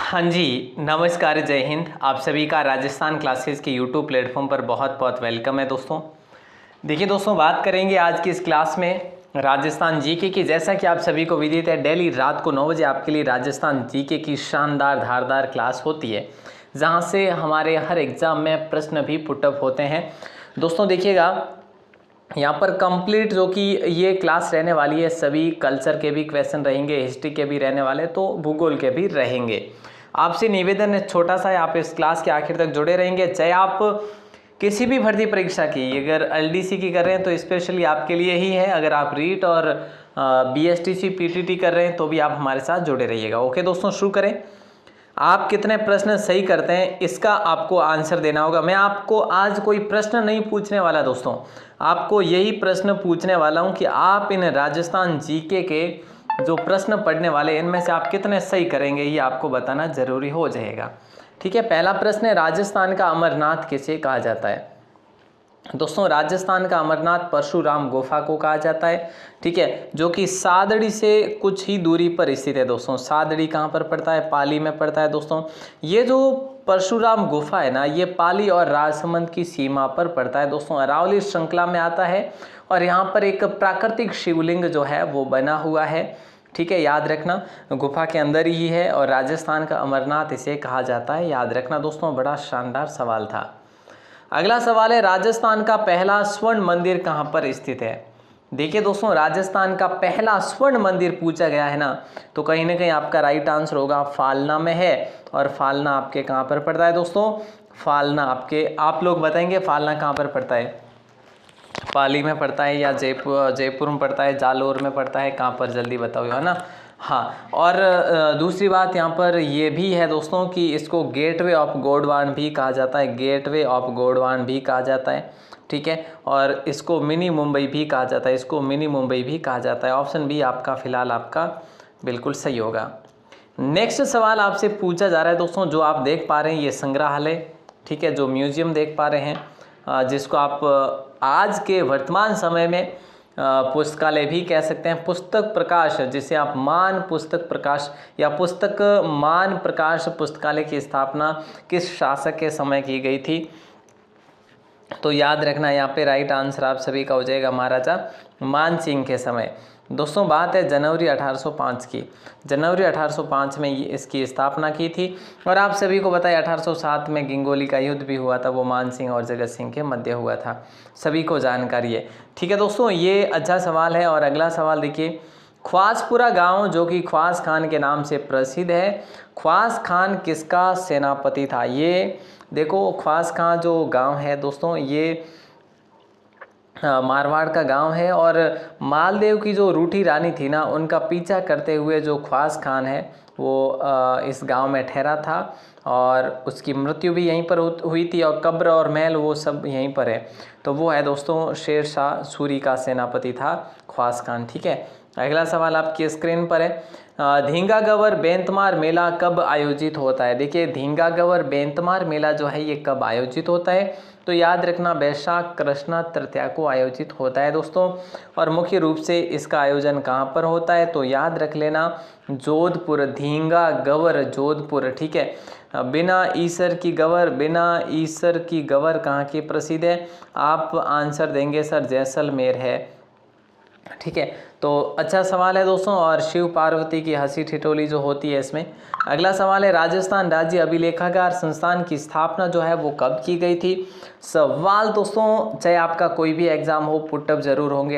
हाँ जी, नमस्कार, जय हिंद। आप सभी का राजस्थान क्लासेस के यूट्यूब प्लेटफॉर्म पर बहुत बहुत वेलकम है दोस्तों। देखिए दोस्तों, बात करेंगे आज की इस क्लास में राजस्थान जीके की। जैसा कि आप सभी को विदित है, डेली रात को 9 बजे आपके लिए राजस्थान जीके की शानदार धारदार क्लास होती है, जहाँ से हमारे हर एग्ज़ाम में प्रश्न भी पुटअप होते हैं। दोस्तों देखिएगा, यहाँ पर कंप्लीट जो कि ये क्लास रहने वाली है, सभी कल्चर के भी क्वेश्चन रहेंगे, हिस्ट्री के भी रहने वाले, तो भूगोल के भी रहेंगे। आपसे निवेदन है छोटा सा है, आप इस क्लास के आखिर तक जुड़े रहेंगे। चाहे आप किसी भी भर्ती परीक्षा की, अगर एलडीसी की कर रहे हैं तो स्पेशली आपके लिए ही है। अगर आप रीट और बीएसटीसी पीटीटी कर रहे हैं तो भी आप हमारे साथ जुड़े रहिएगा। ओके दोस्तों, शुरू करें। आप कितने प्रश्न सही करते हैं इसका आपको आंसर देना होगा। मैं आपको आज कोई प्रश्न नहीं पूछने वाला दोस्तों, आपको यही प्रश्न पूछने वाला हूं कि आप इन राजस्थान जीके के जो प्रश्न पढ़ने वाले इनमें से आप कितने सही करेंगे, ये आपको बताना जरूरी हो जाएगा। ठीक है, पहला प्रश्न है, राजस्थान का अमरनाथ किसे कहा जाता है? दोस्तों, राजस्थान का अमरनाथ परशुराम गुफा को कहा जाता है। ठीक है, जो कि सादड़ी से कुछ ही दूरी पर स्थित है। दोस्तों, सादड़ी कहाँ पर पड़ता है? पाली में पड़ता है। दोस्तों, ये जो परशुराम गुफा है ना, ये पाली और राजसमंद की सीमा पर पड़ता है। दोस्तों, अरावली श्रृंखला में आता है और यहाँ पर एक प्राकृतिक शिवलिंग जो है वो बना हुआ है। ठीक है, याद रखना, गुफा के अंदर ही है और राजस्थान का अमरनाथ इसे कहा जाता है। याद रखना दोस्तों, बड़ा शानदार सवाल था। अगला सवाल है, राजस्थान का पहला स्वर्ण मंदिर कहाँ पर स्थित है? देखिए दोस्तों, राजस्थान का पहला स्वर्ण मंदिर पूछा गया है ना, तो कहीं ना कहीं आपका राइट आंसर होगा फालना में है। और फालना आपके कहाँ पर पड़ता है दोस्तों? फालना आपके, आप लोग बताएंगे फालना कहाँ पर पड़ता है? पाली में पड़ता है या जयपुर में पड़ता है, जालोर में पड़ता है, कहाँ पर? जल्दी बताओ, है ना। हाँ, और दूसरी बात यहाँ पर ये भी है दोस्तों कि इसको गेटवे ऑफ गोंडवाना भी कहा जाता है। गेटवे ऑफ गोंडवाना भी कहा जाता है। ठीक है, और इसको मिनी मुंबई भी कहा जाता है। इसको मिनी मुंबई भी कहा जाता है। ऑप्शन बी आपका फिलहाल आपका बिल्कुल सही होगा। नेक्स्ट सवाल आपसे पूछा जा रहा है दोस्तों, जो आप देख पा रहे हैं ये संग्रहालय, ठीक है, जो म्यूजियम देख पा रहे हैं, जिसको आप आज के वर्तमान समय में पुस्तकालय भी कह सकते हैं। पुस्तक प्रकाश, जिसे आप मान पुस्तक प्रकाश या पुस्तक मान प्रकाश पुस्तकालय की स्थापना किस शासक के समय की गई थी? तो याद रखना, यहाँ पे राइट आंसर आप सभी का हो जाएगा महाराजा मान सिंह के समय। दोस्तों, बात है जनवरी 1805 की। जनवरी 1805 में इसकी स्थापना की थी। और आप सभी को पता है 1807 में गिंगोली का युद्ध भी हुआ था, वो मान सिंह और जगत सिंह के मध्य हुआ था, सभी को जानकारी है। ठीक है दोस्तों, ये अच्छा सवाल है। और अगला सवाल देखिए, ख्वासपुरा गांव जो कि ख्वास खान के नाम से प्रसिद्ध है, ख्वास खान किसका सेनापति था? ये देखो, ख्वास खान जो गांव है दोस्तों, ये मारवाड़ का गांव है। और मालदेव की जो रूठी रानी थी ना, उनका पीछा करते हुए जो ख्वास खान है वो इस गांव में ठहरा था और उसकी मृत्यु भी यहीं पर हुई थी। और कब्र और महल वो सब यहीं पर है। तो वो है दोस्तों शेर शाह सूरी का सेनापति था ख्वास खान। ठीक है, अगला सवाल आपकी स्क्रीन पर है, धींगा गवर बेंतमार मेला कब आयोजित होता है? देखिए, धींगा गवर बेंतमार मेला जो है ये कब आयोजित होता है? तो याद रखना, वैशाख कृष्ण तृतीया को आयोजित होता है दोस्तों। और मुख्य रूप से इसका आयोजन कहाँ पर होता है? तो याद रख लेना, जोधपुर। धींगा गवर जोधपुर। ठीक है, बिना ईसर की गवर, बिना ईसर की गवर कहाँ की प्रसिद्ध है? आप आंसर देंगे सर जैसलमेर है। ठीक है, तो अच्छा सवाल है दोस्तों। और शिव पार्वती की हंसी ठिठोली जो होती है इसमें। अगला सवाल है, राजस्थान राज्य अभिलेखागार संस्थान की स्थापना जो है वो कब की गई थी? सवाल दोस्तों, चाहे आपका कोई भी एग्जाम हो, पुटअप जरूर होंगे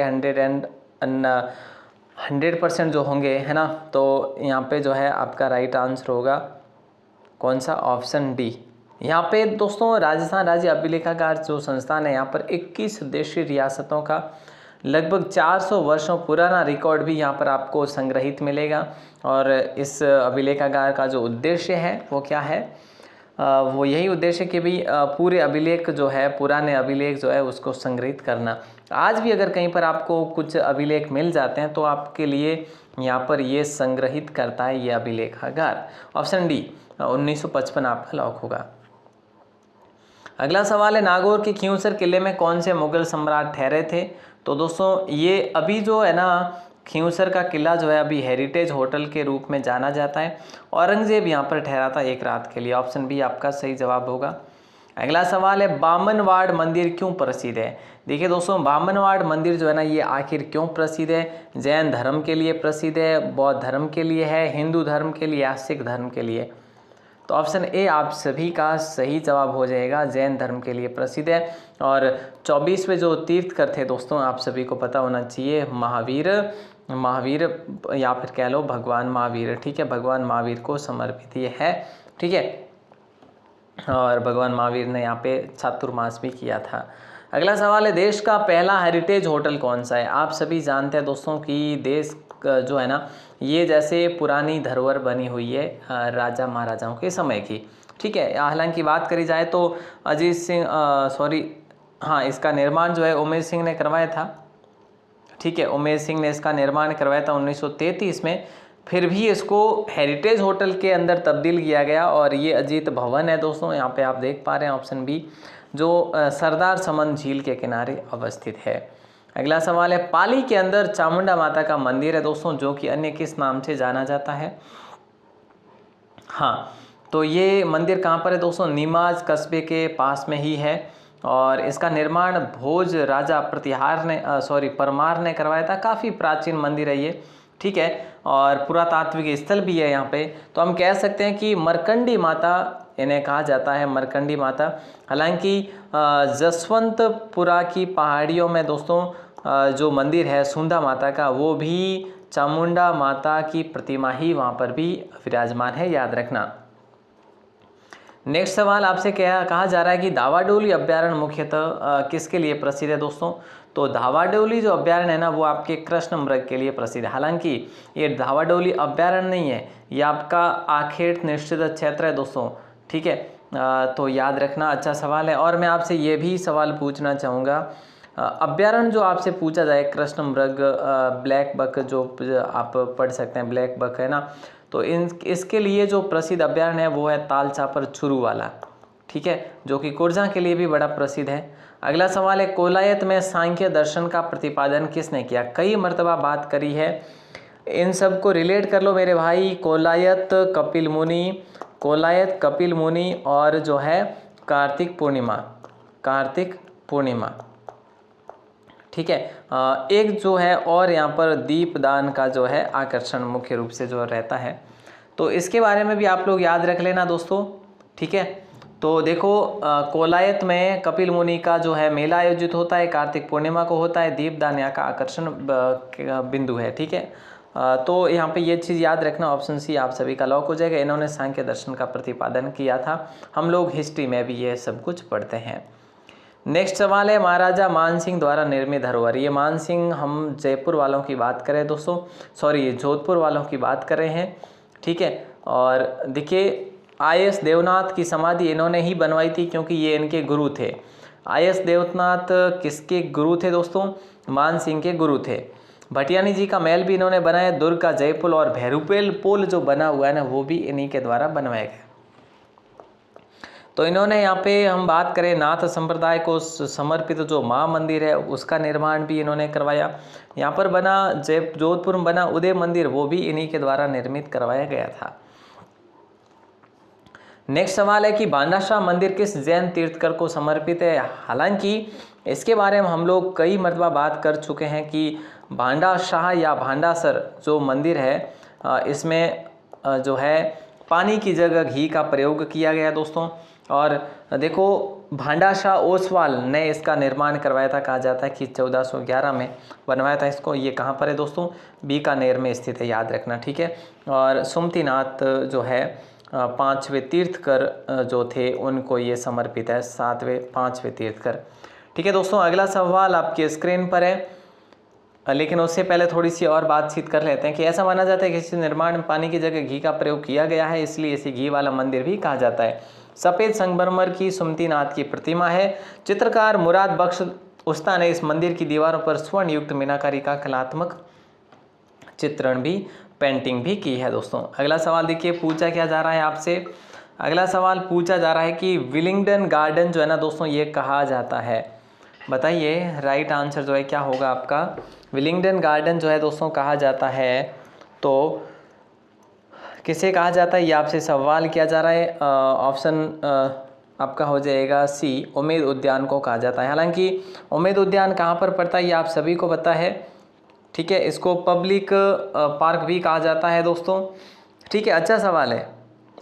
100% जो होंगे, है ना। तो यहाँ पे जो है आपका राइट आंसर होगा कौन सा? Option D. यहाँ पे दोस्तों राजस्थान राज्य अभिलेखागार जो संस्थान है, यहाँ पर 21 देशी रियासतों का लगभग 400 वर्षों पुराना रिकॉर्ड भी यहाँ पर आपको संग्रहित मिलेगा। और इस अभिलेखागार का जो उद्देश्य है वो क्या है? वो यही उद्देश्य कि भी पूरे अभिलेख जो है, पुराने अभिलेख जो है उसको संग्रहित करना। आज भी अगर कहीं पर आपको कुछ अभिलेख मिल जाते हैं तो आपके लिए यहाँ पर ये संग्रहित करता है ये अभिलेखागार। ऑप्शन डी 1955 आपका लॉक होगा। अगला सवाल है, नागौर के खियूसर किले में कौन से मुगल सम्राट ठहरे थे? तो दोस्तों, ये अभी जो है ना खियूसर का किला जो है अभी हेरिटेज होटल के रूप में जाना जाता है। औरंगजेब यहाँ पर ठहरा था एक रात के लिए। ऑप्शन बी आपका सही जवाब होगा। अगला सवाल है बामनवाड़ मंदिर क्यों प्रसिद्ध है। देखिए दोस्तों, बामनवाड़ मंदिर जो है ना ये आखिर क्यों प्रसिद्ध है। जैन धर्म के लिए प्रसिद्ध है, बौद्ध धर्म के लिए है, हिंदू धर्म के लिए या सिख धर्म के लिए। तो ऑप्शन ए आप सभी का सही जवाब हो जाएगा, जैन धर्म के लिए प्रसिद्ध है। और 24वें जो तीर्थकर थे दोस्तों, आप सभी को पता होना चाहिए, महावीर या फिर कह लो भगवान महावीर। ठीक है, भगवान महावीर को समर्पित ये है। ठीक है, और भगवान महावीर ने यहाँ पे चातुर्मास भी किया था। अगला सवाल है देश का पहला हेरिटेज होटल कौन सा है। आप सभी जानते हैं दोस्तों कि देश जो है ना ये जैसे पुरानी धरोहर बनी हुई है राजा महाराजाओं के समय की। ठीक है, हालांकि बात करी जाए तो अजीत सिंह हाँ, इसका निर्माण जो है उमेश सिंह ने करवाया था। ठीक है, उमेश सिंह ने इसका निर्माण करवाया था 1933 में। फिर भी इसको हेरिटेज होटल के अंदर तब्दील किया गया और ये अजीत भवन है दोस्तों, यहाँ पे आप देख पा रहे हैं ऑप्शन बी, जो सरदार समंद झील के किनारे अवस्थित है। अगला सवाल है पाली के अंदर चामुंडा माता का मंदिर है दोस्तों, जो कि अन्य किस नाम से जाना जाता है। हाँ, तो ये मंदिर कहाँ पर है दोस्तों, नीमाज कस्बे के पास में ही है और इसका निर्माण भोज राजा परमार ने करवाया था। काफ़ी प्राचीन मंदिर है ये। ठीक है, और पुरातात्विक स्थल भी है यहाँ पे। तो हम कह सकते हैं कि मरकंडी माता इन्हें कहा जाता है, मरकंडी माता। हालांकि जसवंतपुरा की पहाड़ियों में दोस्तों जो मंदिर है सुंदा माता का, वो भी चामुंडा माता की प्रतिमा ही वहाँ पर भी विराजमान है, याद रखना। नेक्स्ट सवाल आपसे कहा जा रहा है कि धावाडोली अभ्यारण्य मुख्यतः किसके लिए प्रसिद्ध है दोस्तों। तो धावाडोली जो अभ्यारण्य है ना वो आपके कृष्ण मृग के लिए प्रसिद्ध है। हालांकि ये धावाडोली अभ्यारण्य नहीं है, ये आपका आखेट निश्चित क्षेत्र है दोस्तों। ठीक है, तो याद रखना, अच्छा सवाल है। और मैं आपसे ये भी सवाल पूछना चाहूँगा, अभ्यारण्य जो आपसे पूछा जाए कृष्ण मृग ब्लैक बक जो आप पढ़ सकते हैं, ब्लैक बक है ना, तो इसके लिए जो प्रसिद्ध अभ्यारण्य है वो है तालछापर छुरू वाला। ठीक है, जो कि कुर्जा के लिए भी बड़ा प्रसिद्ध है। अगला सवाल है कोलायत में सांख्य दर्शन का प्रतिपादन किसने किया। कई मर्तबा बात करी है, इन सब को रिलेट कर लो मेरे भाई। कोलायत कपिल मुनि और जो है कार्तिक पूर्णिमा। ठीक है, एक जो है और यहाँ पर दीपदान का जो है आकर्षण मुख्य रूप से जो रहता है, तो इसके बारे में भी आप लोग याद रख लेना दोस्तों। ठीक है, तो देखो कोलायत में कपिल मुनि का जो है मेला आयोजित होता है, कार्तिक पूर्णिमा को होता है, दीपदान यहाँ का आकर्षण बिंदु है। ठीक है, तो यहाँ पे ये चीज़ याद रखना, ऑप्शन सी आप सभी का लॉक हो जाएगा। इन्होंने सांख्य दर्शन का प्रतिपादन किया था। हम लोग हिस्ट्री में भी ये सब कुछ पढ़ते हैं। नेक्स्ट सवाल है महाराजा मानसिंह द्वारा निर्मित धरोहर। ये मानसिंह हम जयपुर वालों की बात करें दोस्तों, जोधपुर वालों की बात कर रहे हैं। ठीक है, और देखिए आईएस देवनाथ की समाधि इन्होंने ही बनवाई थी क्योंकि ये इनके गुरु थे। आईएस देवनाथ किसके गुरु थे दोस्तों, मान सिंह के गुरु थे। भटियानी जी का महल भी इन्होंने बनाया, दुर्ग का जयपुर और भैरूपेल पुल जो बना हुआ है ना वो भी इन्हीं के द्वारा बनवाया गया। तो इन्होंने यहाँ पे हम बात करें नाथ संप्रदाय को समर्पित जो माँ मंदिर है उसका निर्माण भी इन्होंने करवाया। यहाँ पर बना जोधपुर में बना उदय मंदिर, वो भी इन्हीं के द्वारा निर्मित करवाया गया था। नेक्स्ट सवाल है कि भांडाशाह मंदिर किस जैन तीर्थकर को समर्पित है। हालांकि इसके बारे में हम लोग कई मरतबा बात कर चुके हैं कि भांडाशाह या भांडासर जो मंदिर है इसमें जो है पानी की जगह घी का प्रयोग किया गया दोस्तों। और देखो भांडाशाह ओसवाल ने इसका निर्माण करवाया था, कहा जाता है कि 1411 में बनवाया था इसको। ये कहाँ पर है दोस्तों, बीकानेर में स्थित है, याद रखना। ठीक है, और सुमतिनाथ जो है 5वें तीर्थकर जो थे उनको ये समर्पित है, 5वें तीर्थकर। ठीक है दोस्तों, अगला सवाल आपकी स्क्रीन पर है, लेकिन उससे पहले थोड़ी सी और बातचीत कर लेते हैं कि ऐसा माना जाता है कि इस निर्माण में पानी की जगह घी का प्रयोग किया गया है, इसलिए इसे घी वाला मंदिर भी कहा जाता है। सफ़ेद संगमरमर की सुमतिनाथ की प्रतिमा है। चित्रकार मुराद बख्श उस्ता ने इस मंदिर की दीवारों पर स्वर्ण युक्त मीनाकारी का कलात्मक चित्रण भी, पेंटिंग भी की है दोस्तों। अगला सवाल देखिए पूछा क्या जा रहा है आपसे। अगला सवाल पूछा जा रहा है कि विलिंगडन गार्डन जो है ना दोस्तों ये कहा जाता है, बताइए राइट आंसर जो है क्या होगा आपका। विलिंगडन गार्डन जो है दोस्तों कहा जाता है, तो किसे कहा जाता है ये आपसे सवाल किया जा रहा है। ऑप्शन आपका हो जाएगा सी, उम्मेद उद्यान को कहा जाता है। हालांकि उम्मेद उद्यान कहाँ पर पड़ता है ये आप सभी को पता है, ठीक है। इसको पब्लिक पार्क भी कहा जाता है दोस्तों, ठीक है। अच्छा सवाल है,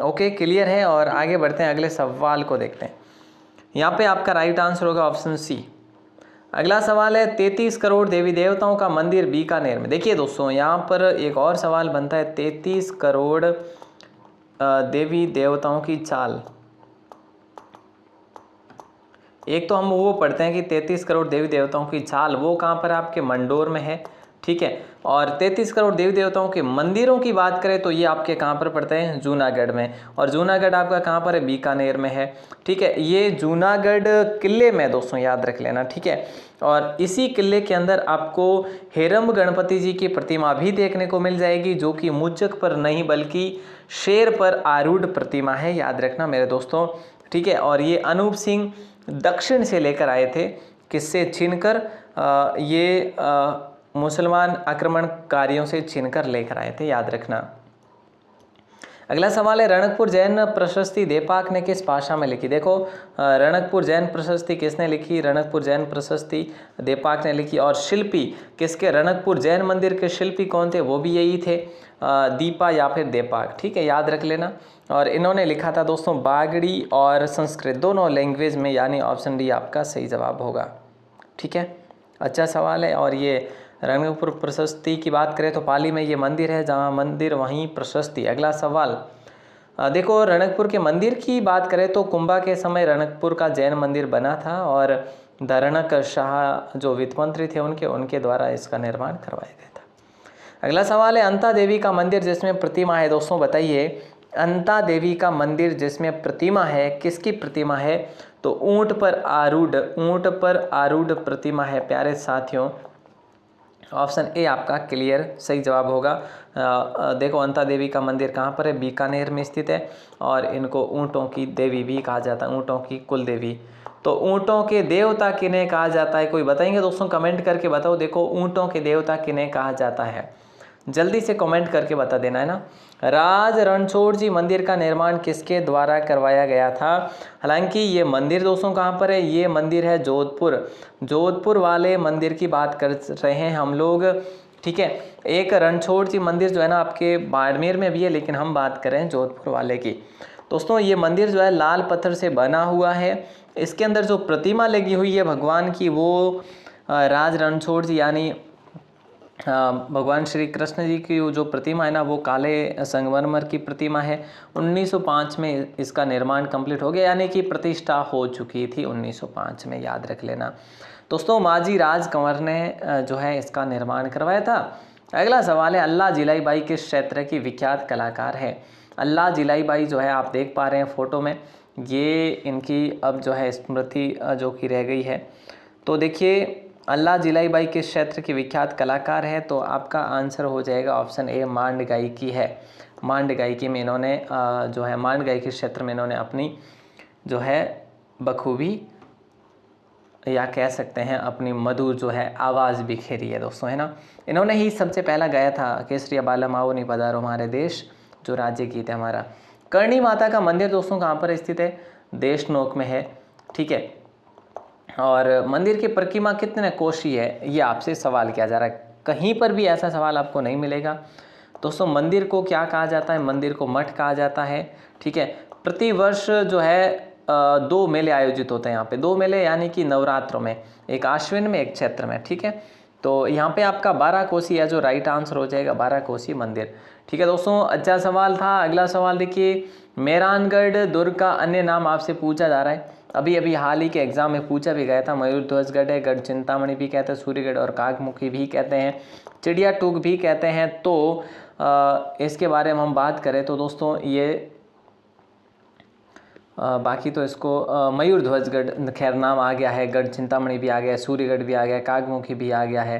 ओके क्लियर है। और आगे बढ़ते हैं, अगले सवाल को देखते हैं। यहाँ पे आपका राइट आंसर होगा ऑप्शन सी। अगला सवाल है 33 करोड़ देवी देवताओं का मंदिर बीकानेर में। देखिए दोस्तों यहाँ पर एक और सवाल बनता है, 33 करोड़ देवी देवताओं की चाल। एक तो हम वो पढ़ते हैं कि 33 करोड़ देवी देवताओं की चाल, वो कहाँ पर आपके मंडोर में है, ठीक है। और 33 करोड़ देवी देवताओं के मंदिरों की बात करें तो ये आपके कहाँ पर पड़ते हैं, जूनागढ़ में। और जूनागढ़ आपका कहाँ पर है, बीकानेर में है, ठीक है। ये जूनागढ़ किले में दोस्तों याद रख लेना, ठीक है। और इसी किले के अंदर आपको हेरम्ब गणपति जी की प्रतिमा भी देखने को मिल जाएगी, जो कि मुज्जक पर नहीं बल्कि शेर पर आरूढ़ प्रतिमा है, याद रखना मेरे दोस्तों, ठीक है। और ये अनूप सिंह दक्षिण से लेकर आए थे, किससे छीनकर, ये मुसलमान आक्रमणकारियों से छीनकर लेकर आए थे, याद रखना। अगला सवाल है रणकपुर जैन प्रशस्ति देपाक ने किस भाषा में लिखी। देखो रणकपुर जैन प्रशस्ति किसने लिखी, रणकपुर जैन प्रशस्ति देपाक ने लिखी। और शिल्पी किसके, रणकपुर जैन मंदिर के शिल्पी कौन थे, वो भी यही थे, दीपा या फिर देपाक, ठीक है, याद रख लेना। और इन्होंने लिखा था दोस्तों बागड़ी और संस्कृत दोनों लैंग्वेज में, यानी ऑप्शन डी आपका सही जवाब होगा, ठीक है। अच्छा सवाल है। और ये रणकपुर प्रशस्ति की बात करें तो पाली में ये मंदिर है, जहाँ मंदिर वहीं प्रशस्ति। अगला सवाल देखो रणकपुर के मंदिर की बात करें तो कुंभा के समय रणकपुर का जैन मंदिर बना था, और धरणक शाह जो वित्त मंत्री थे उनके द्वारा इसका निर्माण करवाया गया था। अगला सवाल है अंता देवी का मंदिर जिसमें प्रतिमा है। दोस्तों बताइए अंता देवी का मंदिर जिसमें प्रतिमा है, किसकी प्रतिमा है, तो ऊंट पर आरूढ़ प्रतिमा है प्यारे साथियों। ऑप्शन ए आपका क्लियर सही जवाब होगा। देखो अंता देवी का मंदिर कहाँ पर है, बीकानेर में स्थित है। और इनको ऊँटों की देवी भी कहा जाता है, ऊँटों की कुल देवी। तो ऊँटों के देवता किन्हें कहा जाता है, कोई बताएंगे दोस्तों, कमेंट करके बताओ। देखो ऊँटों के देवता किन्हें कहा जाता है, जल्दी से कमेंट करके बता देना है ना। राज रणछोड़ जी मंदिर का निर्माण किसके द्वारा करवाया गया था। हालांकि ये मंदिर दोस्तों कहाँ पर है, ये मंदिर है जोधपुर वाले मंदिर की बात कर रहे हैं हम लोग, ठीक है। एक रणछोड़ जी मंदिर जो है ना आपके बाड़मेर में भी है, लेकिन हम बात कर रहे हैं जोधपुर वाले की। दोस्तों ये मंदिर जो है लाल पत्थर से बना हुआ है। इसके अंदर जो प्रतिमा लगी हुई है भगवान की, वो राज रणछोड़ जी यानी भगवान श्री कृष्ण जी की जो प्रतिमा है ना, वो काले संगमरमर की प्रतिमा है। 1905 में इसका निर्माण कंप्लीट हो गया, यानी कि प्रतिष्ठा हो चुकी थी 1905 में, याद रख लेना दोस्तों। माजी राज कंवर ने जो है इसका निर्माण करवाया था। अगला सवाल है अल्लाह जिलाई बाई किस क्षेत्र की विख्यात कलाकार है। अल्लाह जिलाई बाई जो है आप देख पा रहे हैं फोटो में, ये इनकी अब जो है स्मृति जो की रह गई है। तो देखिए अल्लाह जिलाई बाई किस क्षेत्र की विख्यात कलाकार है, तो आपका आंसर हो जाएगा ऑप्शन ए मांड गायकी है। मांड गायकी में इन्होंने जो है मांड गायकी क्षेत्र में इन्होंने अपनी जो है बखूबी या कह सकते हैं अपनी मधुर जो है आवाज़ बिखेरी है दोस्तों, है ना। इन्होंने ही सबसे पहला गाया था केसरिया बालम आओ नी पधारो हमारे देश, जो राज्य गीत है हमारा। करणी माता का मंदिर दोस्तों कहाँ पर स्थित है, देशनोक में है, ठीक है। और मंदिर की परिक्रमा कितने कोशी है, ये आपसे सवाल किया जा रहा है। कहीं पर भी ऐसा सवाल आपको नहीं मिलेगा दोस्तों। मंदिर को क्या कहा जाता है, मंदिर को मठ कहा जाता है, ठीक है। प्रतिवर्ष जो है 2 मेले आयोजित होते हैं यहाँ पे, 2 मेले यानी कि नवरात्रों में, एक आश्विन में एक चैत्र में, ठीक है। तो यहाँ पे आपका 12 कोसी है जो राइट आंसर हो जाएगा, 12 कोसी मंदिर, ठीक है दोस्तों। अच्छा सवाल था। अगला सवाल देखिए मेहरानगढ़ दुर्ग का अन्य नाम आपसे पूछा जा रहा है। अभी हाल ही के एग्जाम में पूछा भी गया था। मयूरध्वजगढ़ है, गढ़ चिंतामणि भी कहते हैं, सूर्यगढ़ और काकमुखी भी कहते हैं, चिड़िया टूक भी कहते हैं। तो इसके बारे में हम बात करें तो दोस्तों ये बाकी तो इसको मयूरध्वजगढ़ खैर नाम आ गया है, गढ़ चिंतामणि भी आ गया, सूर्यगढ़ भी आ गया, काकमुखी भी आ गया है।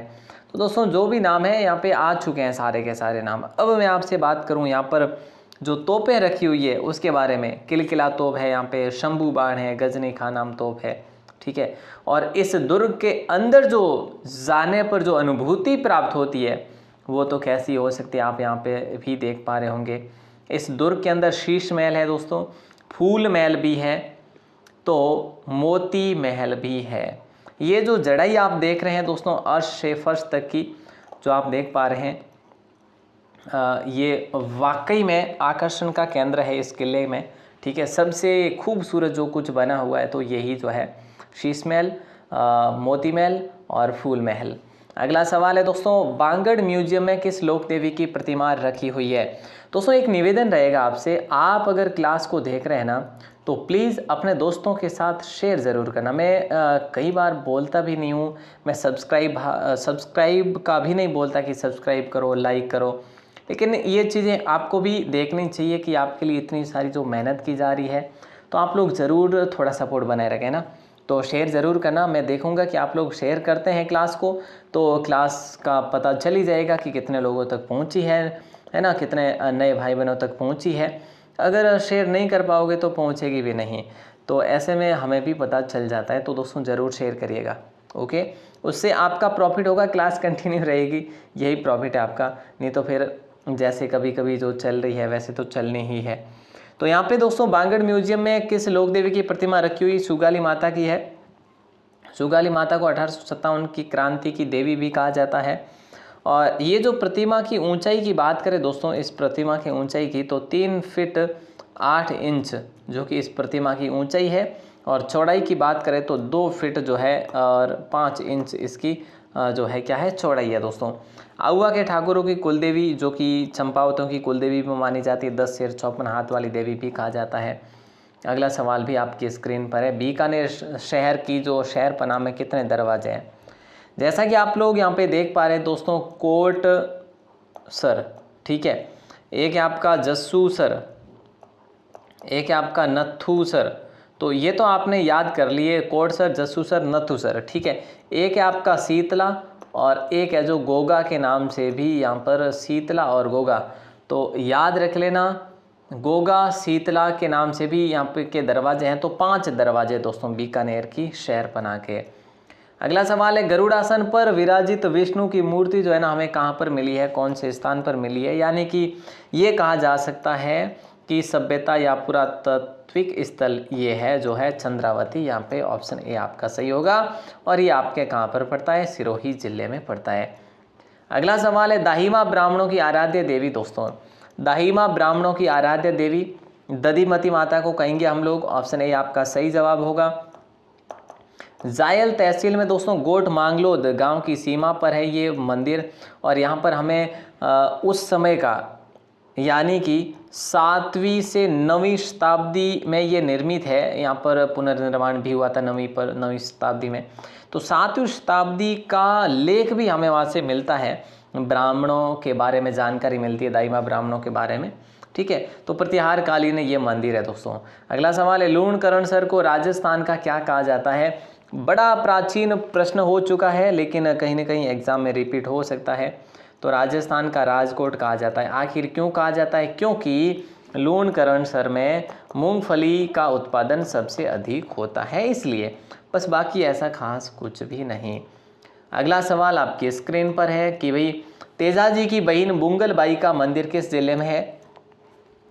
तो दोस्तों जो भी नाम है यहाँ पे आ चुके हैं सारे के सारे नाम। अब मैं आपसे बात करूँ यहाँ पर जो तोपें रखी हुई है उसके बारे में, किलकिला तोप है यहाँ पे, शंभू बाण है, गजनी खान नाम तोप है, ठीक है। और इस दुर्ग के अंदर जो जाने पर जो अनुभूति प्राप्त होती है वो तो कैसी हो सकती है, आप यहाँ पे भी देख पा रहे होंगे। इस दुर्ग के अंदर शीश महल है दोस्तों, फूल महल भी है, तो मोती महल भी है। ये जो जड़ाई आप देख रहे हैं दोस्तों अर्श से फर्श तक की जो आप देख पा रहे हैं, ये वाकई में आकर्षण का केंद्र है इस किले में, ठीक है। सबसे खूबसूरत जो कुछ बना हुआ है तो यही जो है शीश महल, मोती महल और फूल महल। अगला सवाल है दोस्तों, बांगड़ म्यूजियम में किस लोक देवी की प्रतिमा रखी हुई है। दोस्तों एक निवेदन रहेगा आपसे, आप अगर क्लास को देख रहे हैं ना तो प्लीज़ अपने दोस्तों के साथ शेयर ज़रूर करना। मैं कई बार बोलता भी नहीं हूँ, मैं सब्सक्राइब का भी नहीं बोलता कि सब्सक्राइब करो, लाइक करो, लेकिन ये चीज़ें आपको भी देखनी चाहिए कि आपके लिए इतनी सारी जो मेहनत की जा रही है, तो आप लोग ज़रूर थोड़ा सपोर्ट बनाए रखें ना। तो शेयर ज़रूर करना, मैं देखूंगा कि आप लोग शेयर करते हैं क्लास को, तो क्लास का पता चल ही जाएगा कि कितने लोगों तक पहुंची है ना, कितने नए भाई बहनों तक पहुंची है। अगर शेयर नहीं कर पाओगे तो पहुंचेगी भी नहीं, तो ऐसे में हमें भी पता चल जाता है। तो दोस्तों ज़रूर शेयर करिएगा, ओके। उससे आपका प्रॉफिट होगा, क्लास कंटिन्यू रहेगी, यही प्रॉफिट है आपका, नहीं तो फिर जैसे कभी कभी जो चल रही है वैसे तो चलनी ही है। तो यहाँ पे दोस्तों बांगड़ म्यूजियम में किस लोक देवी की प्रतिमा रखी हुई, सुगाली माता की है। सुगाली माता को 1857 की क्रांति की देवी भी कहा जाता है। और ये जो प्रतिमा की ऊंचाई की बात करें दोस्तों, इस प्रतिमा की ऊंचाई की तो 3 फीट 8 इंच जो कि इस प्रतिमा की ऊंचाई है, और चौड़ाई की बात करें तो 2 फीट जो है और 5 इंच इसकी जो है क्या है चौड़ाई है दोस्तों। आउवा के ठाकुरों की कुलदेवी जो कि चंपावतों की कुलदेवी भी मानी जाती है, 10 सिर 54 हाथ वाली देवी भी कहा जाता है। अगला सवाल भी आपकी स्क्रीन पर है, बीकानेर शहर की जो शहर पनाह में कितने दरवाजे हैं। जैसा कि आप लोग यहाँ पे देख पा रहे हैं दोस्तों, कोट सर, ठीक है, एक है आपका जस्सू सर, एक है आपका नथू सर, तो ये तो आपने याद कर लिए, Kot sir, Jassu sir, Nathu sir, ठीक है। एक है आपका शीतला और एक है जो गोगा के नाम से भी यहाँ पर शीतला और गोगा, तो याद रख लेना, गोगा शीतला के नाम से भी यहाँ पे के दरवाजे हैं। तो 5 दरवाजे दोस्तों बीकानेर की शहर पनाह के। अगला सवाल है, गरुड़ासन पर विराजित विष्णु की मूर्ति जो है ना हमें कहाँ पर मिली है, कौन से स्थान पर मिली है। यानी कि ये कहा जा सकता है कि सभ्यता या पुरातात्विक स्थल ये है जो है चंद्रावती। यहाँ पे ऑप्शन ए आपका सही होगा, और ये आपके कहाँ पर पड़ता है, सिरोही जिले में पड़ता है। अगला सवाल है, दाहिमा ब्राह्मणों की आराध्य देवी दोस्तों, दाहिमा ब्राह्मणों की आराध्य देवी दधिमती माता को कहेंगे हम लोग, ऑप्शन ए आपका सही जवाब होगा। जायल तहसील में दोस्तों गोट मांगलोद गांव की सीमा पर है ये मंदिर, और यहाँ पर हमें उस समय का यानी कि 7वीं से 9वीं शताब्दी में ये निर्मित है। यहाँ पर पुनर्निर्माण भी हुआ था 9वीं शताब्दी में, तो 7वीं शताब्दी का लेख भी हमें वहाँ से मिलता है, ब्राह्मणों के बारे में जानकारी मिलती है, दाइमा ब्राह्मणों के बारे में, ठीक है। तो प्रतिहार कालीन ये मंदिर है दोस्तों। अगला सवाल है, लूणकरणसर को राजस्थान का क्या कहा जाता है। बड़ा प्राचीन प्रश्न हो चुका है, लेकिन कहीं ना कहीं एग्जाम में रिपीट हो सकता है। तो राजस्थान का राजकोट कहा जाता है। आखिर क्यों कहा जाता है, क्योंकि लूणकरणसर में मूंगफली का उत्पादन सबसे अधिक होता है, इसलिए, बस बाकी ऐसा खास कुछ भी नहीं। अगला सवाल आपकी स्क्रीन पर है कि भाई तेजाजी की बहन बुंगलबाई का मंदिर किस जिले में है।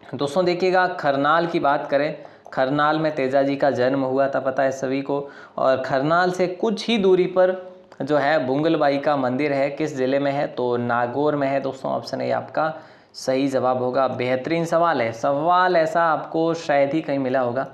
दोस्तों देखिएगा, खरनाल की बात करें, खरनाल में तेजाजी का जन्म हुआ था, पता है सभी को, और खरनाल से कुछ ही दूरी पर जो है बुंगलबाई का मंदिर है, किस जिले में है, तो नागौर में है दोस्तों। ऑप्शन ए आपका सही जवाब होगा। बेहतरीन सवाल है, सवाल ऐसा आपको शायद ही कहीं मिला होगा।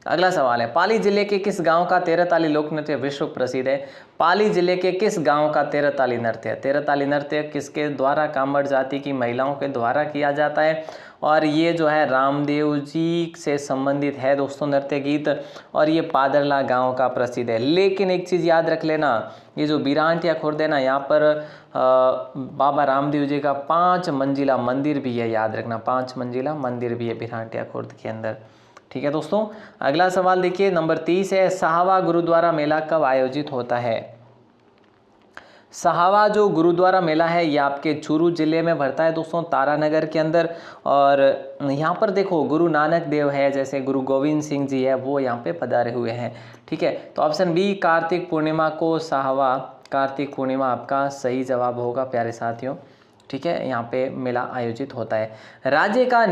अगला सवाल है, पाली जिले के किस गांव का 13 ताली लोक नृत्य विश्व प्रसिद्ध है। पाली जिले के किस गांव का 13 ताली नृत्य है। 13 ताली नृत्य किसके द्वारा, कामड़ जाति की महिलाओं के द्वारा किया जाता है, और ये जो है रामदेव जी से संबंधित है दोस्तों नृत्य गीत, और ये पादरला गांव का प्रसिद्ध है। लेकिन एक चीज़ याद रख लेना, ये जो बिरांटिया खुर्द है ना, यहाँ पर बाबा रामदेव जी का 5 मंजिला मंदिर भी है, याद रखना, 5 मंजिला मंदिर भी है बिरांटिया खुर्द के अंदर, ठीक है दोस्तों। अगला सवाल देखिए, नंबर 30 है, साहवा गुरुद्वारा मेला कब आयोजित होता है। सहावा जो गुरुद्वारा मेला है ये आपके चूरू जिले में भरता है दोस्तों, तारानगर के अंदर। और यहाँ पर देखो गुरु नानक देव है, जैसे गुरु गोविंद सिंह जी है, वो यहाँ पे पधारे हुए हैं। ठीक है, तो ऑप्शन बी कार्तिक पूर्णिमा को सहावा, कार्तिक पूर्णिमा आपका सही जवाब होगा प्यारे साथियों। ठीक है, यहाँ पे मेला आयोजित होता है। राज्य का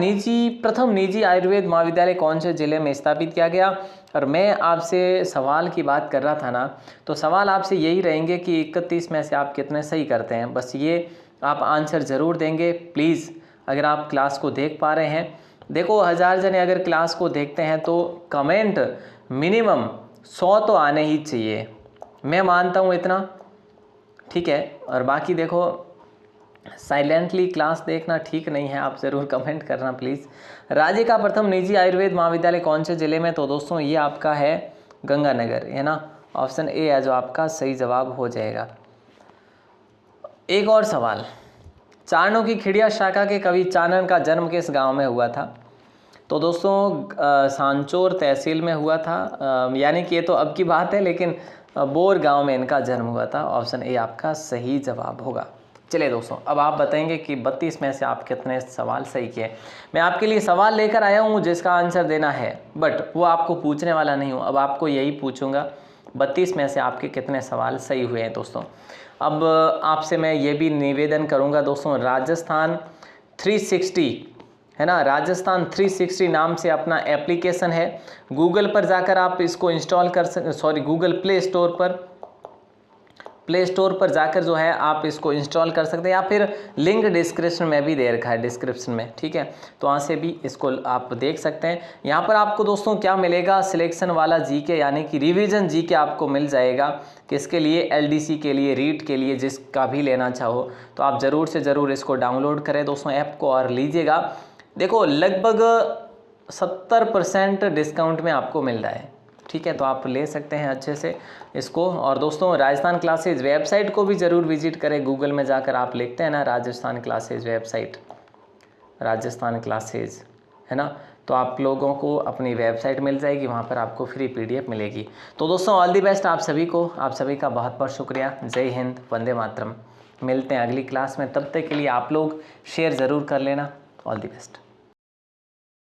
प्रथम निजी आयुर्वेद महाविद्यालय कौन से जिले में स्थापित किया गया? और मैं आपसे सवाल की बात कर रहा था ना, तो सवाल आपसे यही रहेंगे कि 31 में से आप कितने सही करते हैं, बस ये आप आंसर ज़रूर देंगे प्लीज़। अगर आप क्लास को देख पा रहे हैं, देखो 1000 जने अगर क्लास को देखते हैं तो कमेंट मिनिमम 100 तो आने ही चाहिए, मैं मानता हूँ इतना। ठीक है, और बाकी देखो साइलेंटली क्लास देखना ठीक नहीं है, आप ज़रूर कमेंट करना प्लीज़। राज्य का प्रथम निजी आयुर्वेद महाविद्यालय कौन से ज़िले में? तो दोस्तों ये आपका है गंगानगर, है ना, ऑप्शन ए है जो आपका सही जवाब हो जाएगा। एक और सवाल, चारणों की खिड़िया शाखा के कवि चानन का जन्म किस गांव में हुआ था? तो दोस्तों सांचौर तहसील में हुआ था, यानी कि ये तो अब की बात है, लेकिन बोर गांव में इनका जन्म हुआ था। ऑप्शन ए आपका सही जवाब होगा। चलिए दोस्तों, अब आप बताएंगे कि 32 में से आप कितने सवाल सही किए। मैं आपके लिए सवाल लेकर आया हूँ जिसका आंसर देना है, बट वो आपको पूछने वाला नहीं हूँ, अब आपको यही पूछूंगा 32 में से आपके कितने सवाल सही हुए हैं दोस्तों। अब आपसे मैं ये भी निवेदन करूँगा दोस्तों, राजस्थान 360 है ना, राजस्थान 360 नाम से अपना एप्लीकेशन है, गूगल पर जाकर आप इसको इंस्टॉल कर गूगल प्ले स्टोर पर जाकर जो है आप इसको इंस्टॉल कर सकते हैं, या फिर लिंक डिस्क्रिप्शन में भी दे रखा है, डिस्क्रिप्शन में। ठीक है, तो वहाँ से भी इसको आप देख सकते हैं। यहाँ पर आपको दोस्तों क्या मिलेगा, सिलेक्शन वाला जीके यानी कि रिवीजन जीके आपको मिल जाएगा। किसके लिए? एलडीसी के लिए, रीट के लिए, जिसका भी लेना चाहो तो आप ज़रूर से ज़रूर इसको डाउनलोड करें दोस्तों ऐप को और लीजिएगा। देखो लगभग 70% डिस्काउंट में आपको मिल रहा है। ठीक है, तो आप ले सकते हैं अच्छे से इसको। और दोस्तों राजस्थान क्लासेज वेबसाइट को भी ज़रूर विजिट करें, गूगल में जाकर आप लिखते हैं ना Rajasthan classes website, Rajasthan classes, है ना, तो आप लोगों को अपनी वेबसाइट मिल जाएगी, वहाँ पर आपको फ्री PDF मिलेगी। तो दोस्तों ऑल दी बेस्ट आप सभी को, आप सभी का बहुत बहुत शुक्रिया। जय हिंद, वंदे मातरम। मिलते हैं अगली क्लास में, तब तक के लिए आप लोग शेयर ज़रूर कर लेना। All the best.